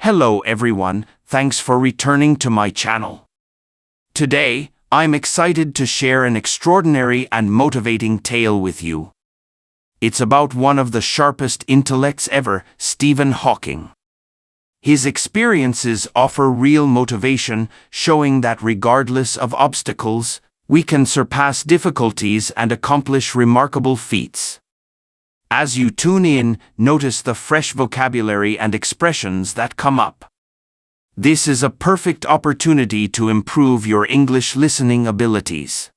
Hello everyone, thanks for returning to my channel. Today, I'm excited to share an extraordinary and motivating tale with you. It's about one of the sharpest intellects ever, Stephen Hawking. His experiences offer real motivation, showing that regardless of obstacles, we can surpass difficulties and accomplish remarkable feats. As you tune in, notice the fresh vocabulary and expressions that come up. This is a perfect opportunity to improve your English listening abilities.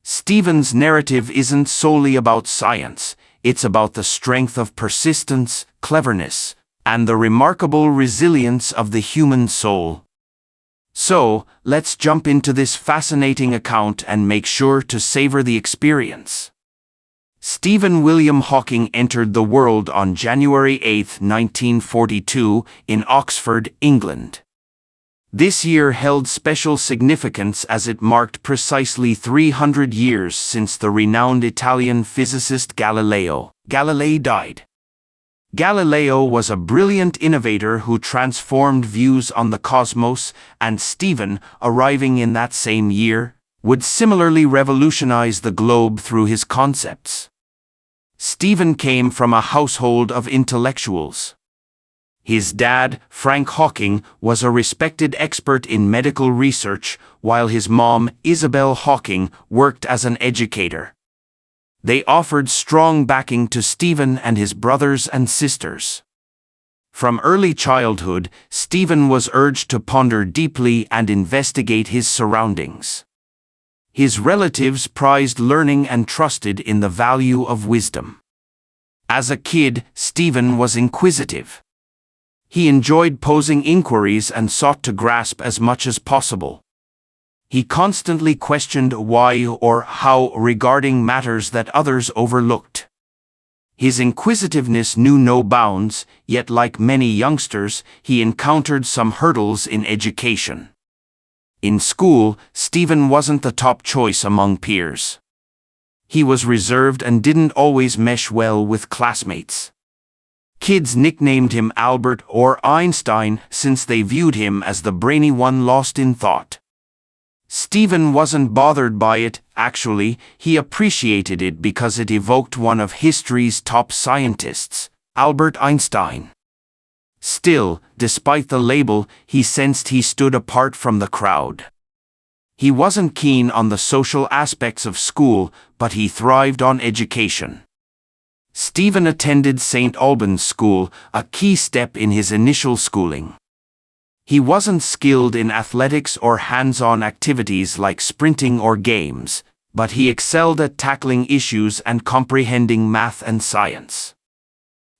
Stephen's narrative isn't solely about science, it's about the strength of persistence, cleverness, and the remarkable resilience of the human soul. So, let's jump into this fascinating account and make sure to savor the experience. Stephen William Hawking entered the world on January 8, 1942, in Oxford, England. This year held special significance as it marked precisely 300 years since the renowned Italian physicist Galileo Galilei died. Galileo was a brilliant innovator who transformed views on the cosmos, and Stephen, arriving in that same year, would similarly revolutionize the globe through his concepts. Stephen came from a household of intellectuals. His dad, Frank Hawking, was a respected expert in medical research, while his mom, Isabel Hawking, worked as an educator. They offered strong backing to Stephen and his brothers and sisters. From early childhood, Stephen was urged to ponder deeply and investigate his surroundings. His relatives prized learning and trusted in the value of wisdom. As a kid, Stephen was inquisitive. He enjoyed posing inquiries and sought to grasp as much as possible. He constantly questioned why or how regarding matters that others overlooked. His inquisitiveness knew no bounds, yet like many youngsters, he encountered some hurdles in education. In school, Stephen wasn't the top choice among peers. He was reserved and didn't always mesh well with classmates. Kids nicknamed him Albert or Einstein since they viewed him as the brainy one lost in thought. Stephen wasn't bothered by it, actually, he appreciated it because it evoked one of history's top scientists, Albert Einstein. Still, despite the label, he sensed he stood apart from the crowd. He wasn't keen on the social aspects of school, but he thrived on education. Stephen attended St. Albans School, a key step in his initial schooling. He wasn't skilled in athletics or hands-on activities like sprinting or games, but he excelled at tackling issues and comprehending math and science.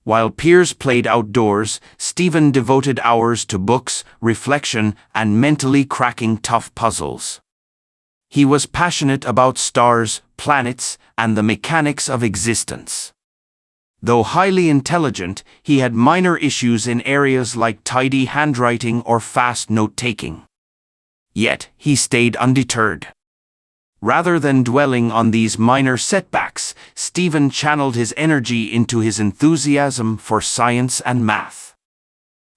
While peers played outdoors, Stephen devoted hours to books, reflection, and mentally cracking tough puzzles. He was passionate about stars, planets, and the mechanics of existence. Though highly intelligent, he had minor issues in areas like tidy handwriting or fast note-taking. Yet, he stayed undeterred. Rather than dwelling on these minor setbacks, Stephen channeled his energy into his enthusiasm for science and math.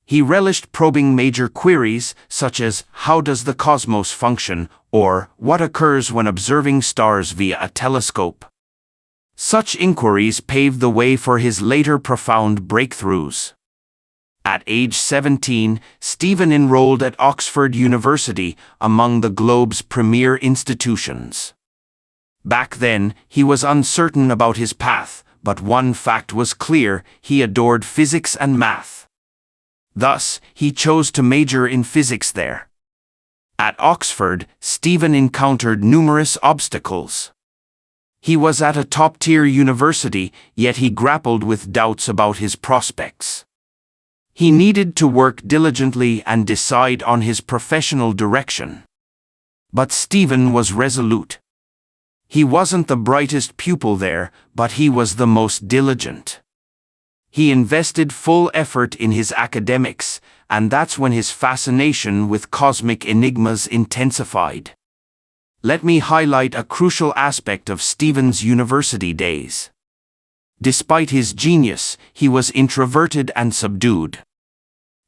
He relished probing major queries, such as, how does the cosmos function, or what occurs when observing stars via a telescope? Such inquiries paved the way for his later profound breakthroughs. At age 17, Stephen enrolled at Oxford University, among the globe's premier institutions. Back then, he was uncertain about his path, but one fact was clear: he adored physics and math. Thus, he chose to major in physics there. At Oxford, Stephen encountered numerous obstacles. He was at a top-tier university, yet he grappled with doubts about his prospects. He needed to work diligently and decide on his professional direction. But Stephen was resolute. He wasn't the brightest pupil there, but he was the most diligent. He invested full effort in his academics, and that's when his fascination with cosmic enigmas intensified. Let me highlight a crucial aspect of Stephen's university days. Despite his genius, he was introverted and subdued.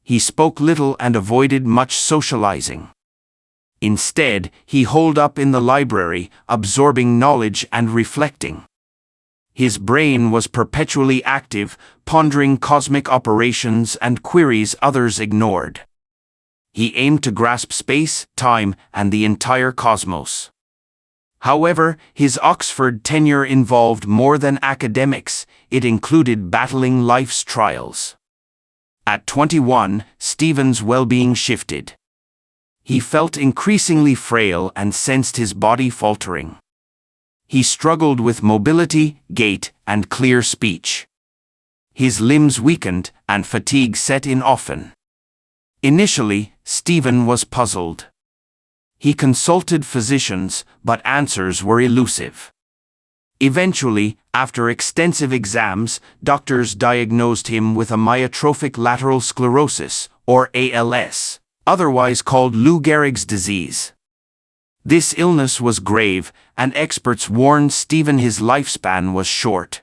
He spoke little and avoided much socializing. Instead, he holed up in the library, absorbing knowledge and reflecting. His brain was perpetually active, pondering cosmic operations and queries others ignored. He aimed to grasp space, time, and the entire cosmos. However, his Oxford tenure involved more than academics, it included battling life's trials. At 21, Stephen's well-being shifted. He felt increasingly frail and sensed his body faltering. He struggled with mobility, gait, and clear speech. His limbs weakened, and fatigue set in often. Initially, Stephen was puzzled. He consulted physicians, but answers were elusive. Eventually, after extensive exams, doctors diagnosed him with amyotrophic lateral sclerosis, or ALS, otherwise called Lou Gehrig's disease. This illness was grave, and experts warned Stephen his lifespan was short.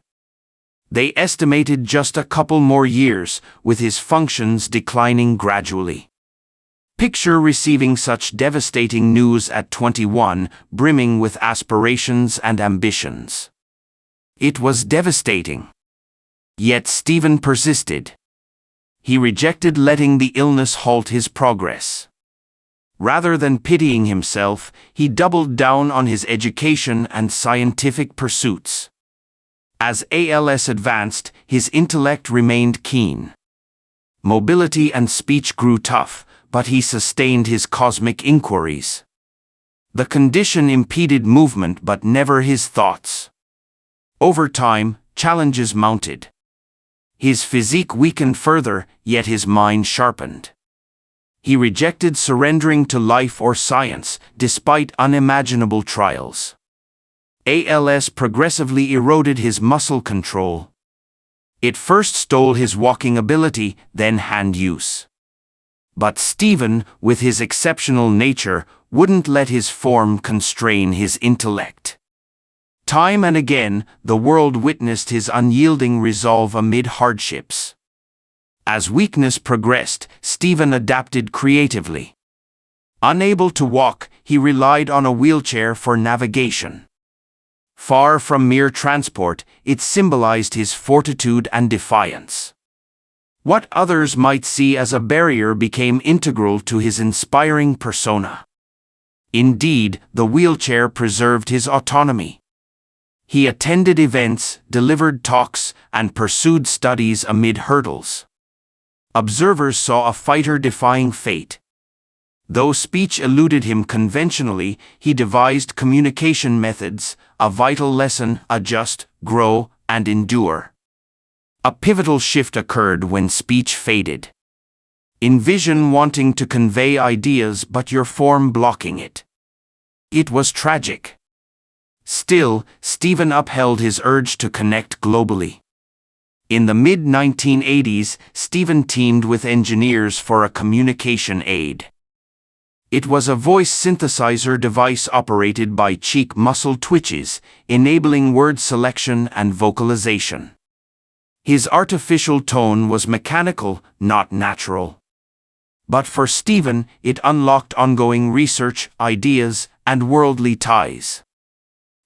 They estimated just a couple more years, with his functions declining gradually. Picture receiving such devastating news at 21, brimming with aspirations and ambitions. It was devastating. Yet Stephen persisted. He rejected letting the illness halt his progress. Rather than pitying himself, he doubled down on his education and scientific pursuits. As ALS advanced, his intellect remained keen. Mobility and speech grew tough, but he sustained his cosmic inquiries. The condition impeded movement but never his thoughts. Over time, challenges mounted. His physique weakened further, yet his mind sharpened. He rejected surrendering to life or science, despite unimaginable trials. ALS progressively eroded his muscle control. It first stole his walking ability, then hand use. But Stephen, with his exceptional nature, wouldn't let his form constrain his intellect. Time and again, the world witnessed his unyielding resolve amid hardships. As weakness progressed, Stephen adapted creatively. Unable to walk, he relied on a wheelchair for navigation. Far from mere transport, it symbolized his fortitude and defiance. What others might see as a barrier became integral to his inspiring persona. Indeed, the wheelchair preserved his autonomy. He attended events, delivered talks, and pursued studies amid hurdles. Observers saw a fighter defying fate. Though speech eluded him conventionally, he devised communication methods, a vital lesson: adjust, grow, and endure. A pivotal shift occurred when speech faded. Envision wanting to convey ideas but your form blocking it. It was tragic. Still, Stephen upheld his urge to connect globally. In the mid-1980s, Stephen teamed with engineers for a communication aid. It was a voice synthesizer device operated by cheek muscle twitches, enabling word selection and vocalization. His artificial tone was mechanical, not natural. But for Stephen, it unlocked ongoing research, ideas, and worldly ties.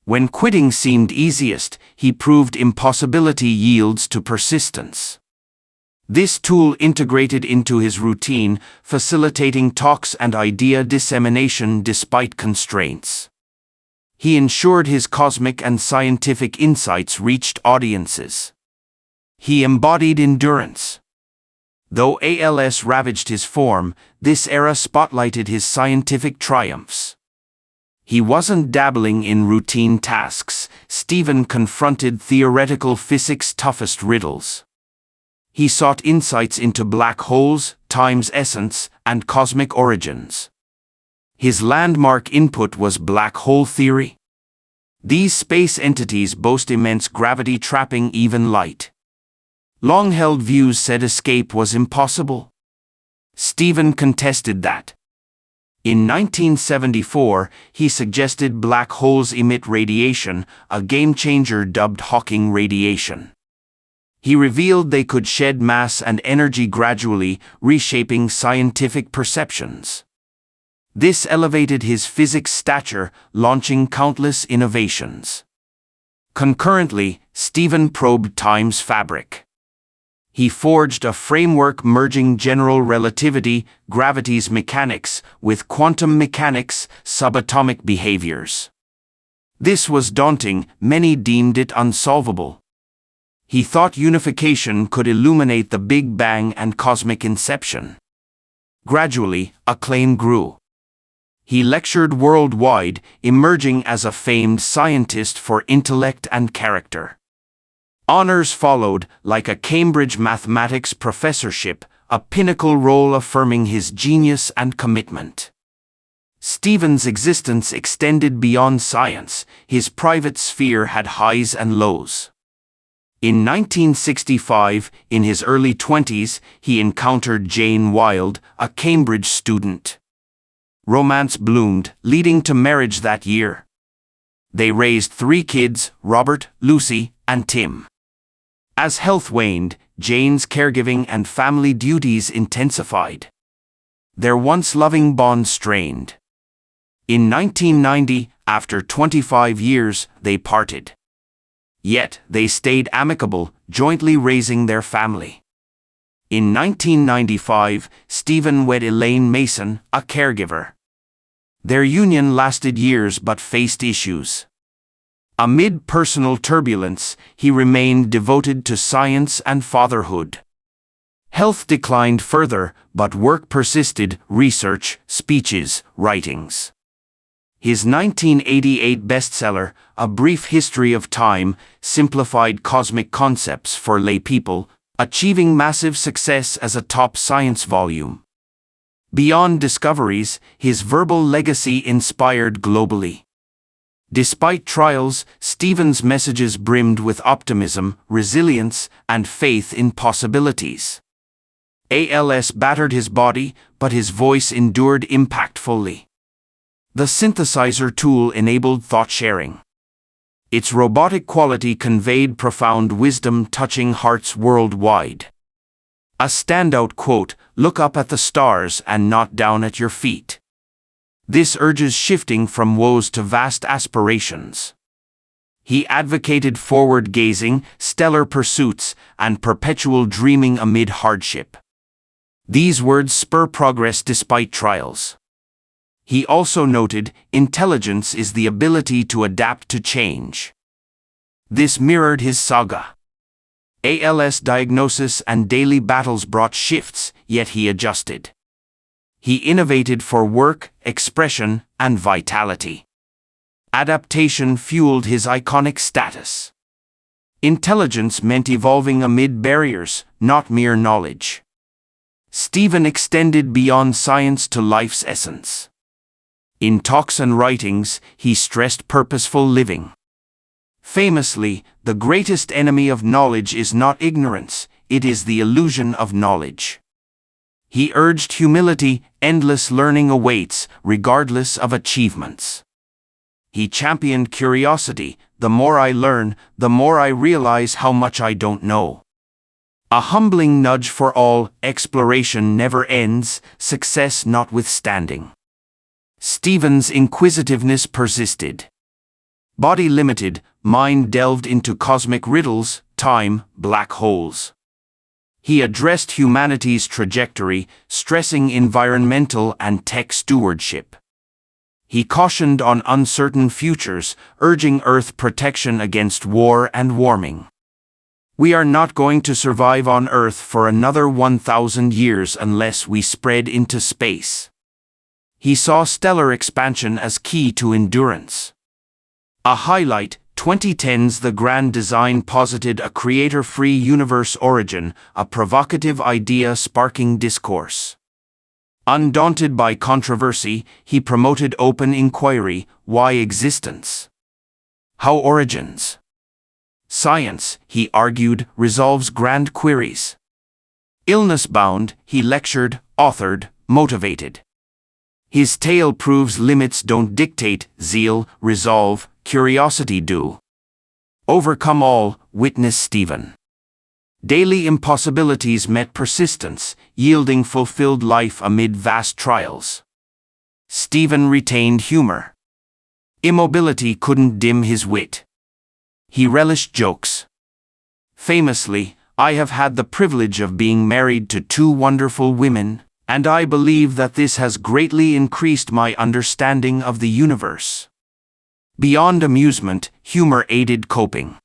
When quitting seemed easiest, he proved impossibility yields to persistence. This tool integrated into his routine, facilitating talks and idea dissemination despite constraints. He ensured his cosmic and scientific insights reached audiences. He embodied endurance. Though ALS ravaged his form, this era spotlighted his scientific triumphs. He wasn't dabbling in routine tasks. Stephen confronted theoretical physics' toughest riddles. He sought insights into black holes, time's essence, and cosmic origins. His landmark input was black hole theory. These space entities boast immense gravity, trapping even light. Long-held views said escape was impossible. Stephen contested that. In 1974, he suggested black holes emit radiation, a game-changer dubbed Hawking radiation. He revealed they could shed mass and energy gradually, reshaping scientific perceptions. This elevated his physics stature, launching countless innovations. Concurrently, Stephen probed time's fabric. He forged a framework merging general relativity, gravity's mechanics, with quantum mechanics, subatomic behaviors. This was daunting, many deemed it unsolvable. He thought unification could illuminate the Big Bang and cosmic inception. Gradually, acclaim grew. He lectured worldwide, emerging as a famed scientist for intellect and character. Honors followed, like a Cambridge mathematics professorship, a pinnacle role affirming his genius and commitment. Stephen's existence extended beyond science. His private sphere had highs and lows. In 1965, in his early 20s, he encountered Jane Wilde, a Cambridge student. Romance bloomed, leading to marriage that year. They raised 3 kids, Robert, Lucy, and Tim. As health waned, Jane's caregiving and family duties intensified. Their once loving bond strained. In 1990, after 25 years, they parted. Yet, they stayed amicable, jointly raising their family. In 1995, Stephen wed Elaine Mason, a caregiver. Their union lasted years but faced issues. Amid personal turbulence, he remained devoted to science and fatherhood. Health declined further, but work persisted: research, speeches, writings. His 1988 bestseller, A Brief History of Time, simplified cosmic concepts for laypeople, achieving massive success as a top science volume. Beyond discoveries, his verbal legacy inspired globally. Despite trials, Stephen's messages brimmed with optimism, resilience, and faith in possibilities. ALS battered his body, but his voice endured impactfully. The synthesizer tool enabled thought sharing. Its robotic quality conveyed profound wisdom touching hearts worldwide. A standout quote, "Look up at the stars and not down at your feet." This urges shifting from woes to vast aspirations. He advocated forward-gazing, stellar pursuits, and perpetual dreaming amid hardship. These words spur progress despite trials. He also noted, intelligence is the ability to adapt to change. This mirrored his saga. ALS diagnosis and daily battles brought shifts, yet he adjusted. He innovated for work, expression, and vitality. Adaptation fueled his iconic status. Intelligence meant evolving amid barriers, not mere knowledge. Stephen extended beyond science to life's essence. In talks and writings, he stressed purposeful living. Famously, the greatest enemy of knowledge is not ignorance, it is the illusion of knowledge. He urged humility: endless learning awaits, regardless of achievements. He championed curiosity: the more I learn, the more I realize how much I don't know. A humbling nudge for all: exploration never ends, success notwithstanding. Stephen's inquisitiveness persisted. Body limited, mind delved into cosmic riddles, time, black holes. He addressed humanity's trajectory, stressing environmental and tech stewardship. He cautioned on uncertain futures, urging Earth protection against war and warming. We are not going to survive on Earth for another 1,000 years unless we spread into space. He saw stellar expansion as key to endurance. A highlight, 2010's The Grand Design posited a creator-free universe origin, a provocative idea sparking discourse. Undaunted by controversy, he promoted open inquiry: why existence? How origins? Science, he argued, resolves grand queries. Illness-bound, he lectured, authored, motivated. His tale proves limits don't dictate, zeal, resolve, curiosity do. Overcome all, witness Stephen. Daily impossibilities met persistence, yielding fulfilled life amid vast trials. Stephen retained humor. Immobility couldn't dim his wit. He relished jokes. Famously, "I have had the privilege of being married to two wonderful women, and I believe that this has greatly increased my understanding of the universe." Beyond amusement, humor aided coping.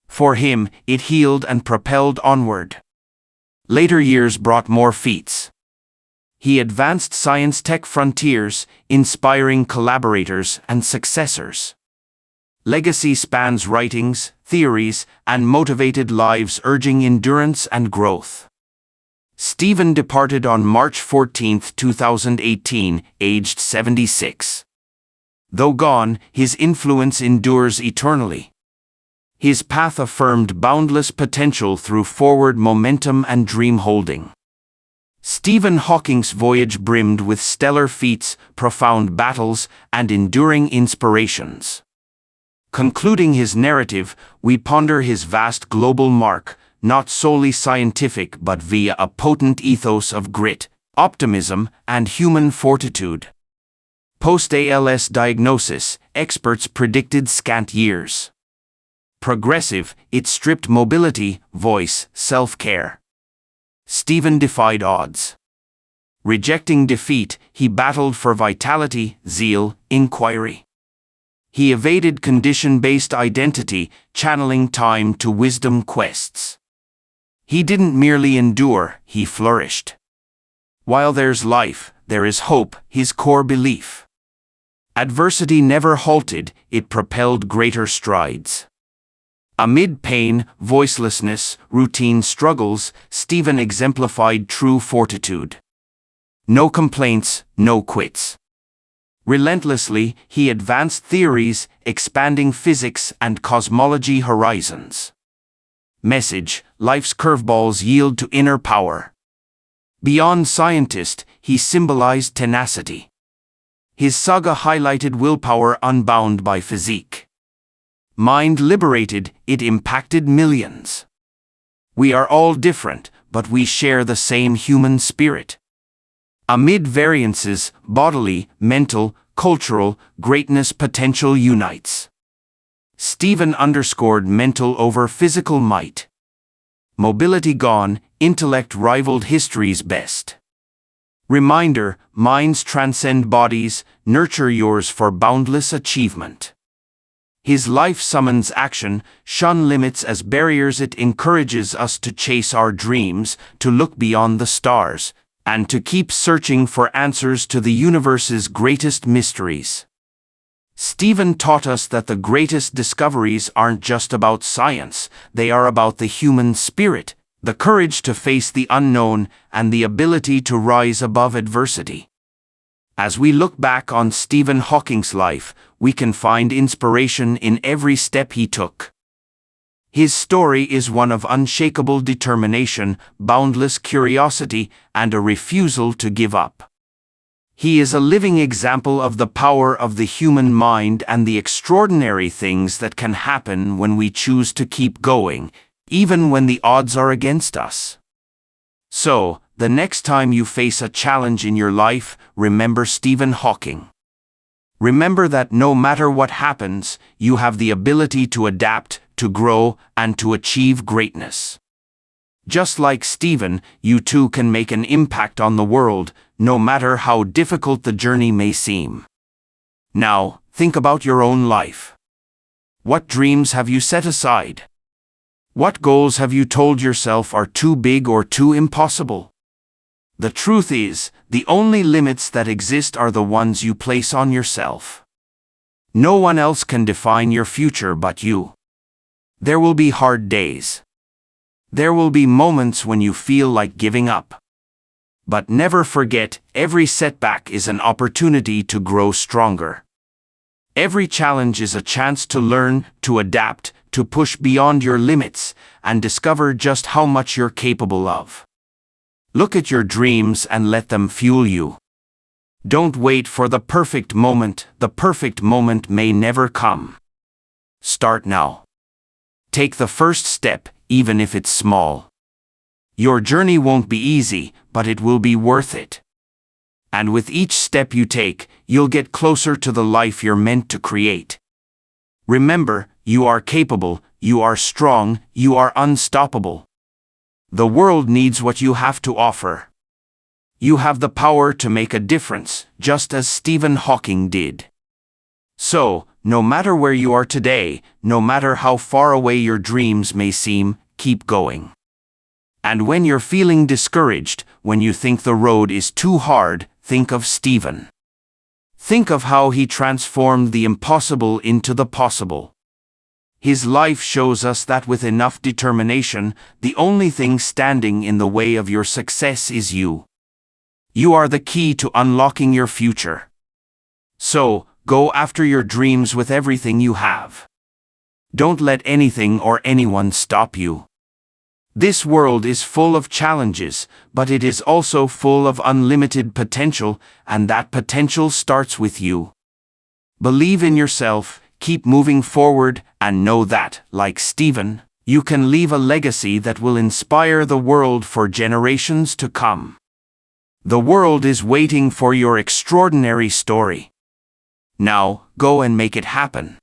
For him, it healed and propelled onward. Later years brought more feats. He advanced science-tech frontiers, inspiring collaborators and successors. Legacy spans writings, theories, and motivated lives urging endurance and growth. Stephen departed on March 14, 2018, aged 76. Though gone, his influence endures eternally. His path affirmed boundless potential through forward momentum and dream-holding. Stephen Hawking's voyage brimmed with stellar feats, profound battles, and enduring inspirations. Concluding his narrative, we ponder his vast global mark, not solely scientific but via a potent ethos of grit, optimism, and human fortitude. Post-ALS diagnosis, experts predicted scant years. Progressive, it stripped mobility, voice, self-care. Stephen defied odds. Rejecting defeat, he battled for vitality, zeal, inquiry. He evaded condition-based identity, channeling time to wisdom quests. He didn't merely endure, he flourished. While there's life, there is hope, his core belief. Adversity never halted, it propelled greater strides. Amid pain, voicelessness, routine struggles, Stephen exemplified true fortitude. No complaints, no quits. Relentlessly, he advanced theories, expanding physics and cosmology horizons. Message: life's curveballs yield to inner power. Beyond scientist, he symbolized tenacity. His saga highlighted willpower unbound by physique. Mind liberated, it impacted millions. We are all different, but we share the same human spirit. Amid variances, bodily, mental, cultural, greatness potential unites. Stephen underscored mental over physical might. Mobility gone, intellect rivaled history's best. Reminder: minds transcend bodies, nurture yours for boundless achievement. His life summons action, shun limits as barriers. It encourages us to chase our dreams, to look beyond the stars, and to keep searching for answers to the universe's greatest mysteries. Stephen taught us that the greatest discoveries aren't just about science, they are about the human spirit, the courage to face the unknown, and the ability to rise above adversity. As we look back on Stephen Hawking's life, we can find inspiration in every step he took. His story is one of unshakable determination, boundless curiosity, and a refusal to give up. He is a living example of the power of the human mind and the extraordinary things that can happen when we choose to keep going, even when the odds are against us. So, the next time you face a challenge in your life, remember Stephen Hawking. Remember that no matter what happens, you have the ability to adapt, to grow, and to achieve greatness. Just like Stephen, you too can make an impact on the world, no matter how difficult the journey may seem. Now, think about your own life. What dreams have you set aside? What goals have you told yourself are too big or too impossible? The truth is, the only limits that exist are the ones you place on yourself. No one else can define your future but you. There will be hard days. There will be moments when you feel like giving up. But never forget, every setback is an opportunity to grow stronger. Every challenge is a chance to learn, to adapt, to push beyond your limits, and discover just how much you're capable of. Look at your dreams and let them fuel you. Don't wait for the perfect moment may never come. Start now. Take the first step, even if it's small. Your journey won't be easy, but it will be worth it. And with each step you take, you'll get closer to the life you're meant to create. Remember, you are capable, you are strong, you are unstoppable. The world needs what you have to offer. You have the power to make a difference, just as Stephen Hawking did. So, no matter where you are today, no matter how far away your dreams may seem, keep going. And when you're feeling discouraged, when you think the road is too hard, think of Stephen. Think of how he transformed the impossible into the possible. His life shows us that with enough determination, the only thing standing in the way of your success is you. You are the key to unlocking your future. So, go after your dreams with everything you have. Don't let anything or anyone stop you. This world is full of challenges, but it is also full of unlimited potential, and that potential starts with you. Believe in yourself, keep moving forward, and know that, like Stephen, you can leave a legacy that will inspire the world for generations to come. The world is waiting for your extraordinary story. Now, go and make it happen.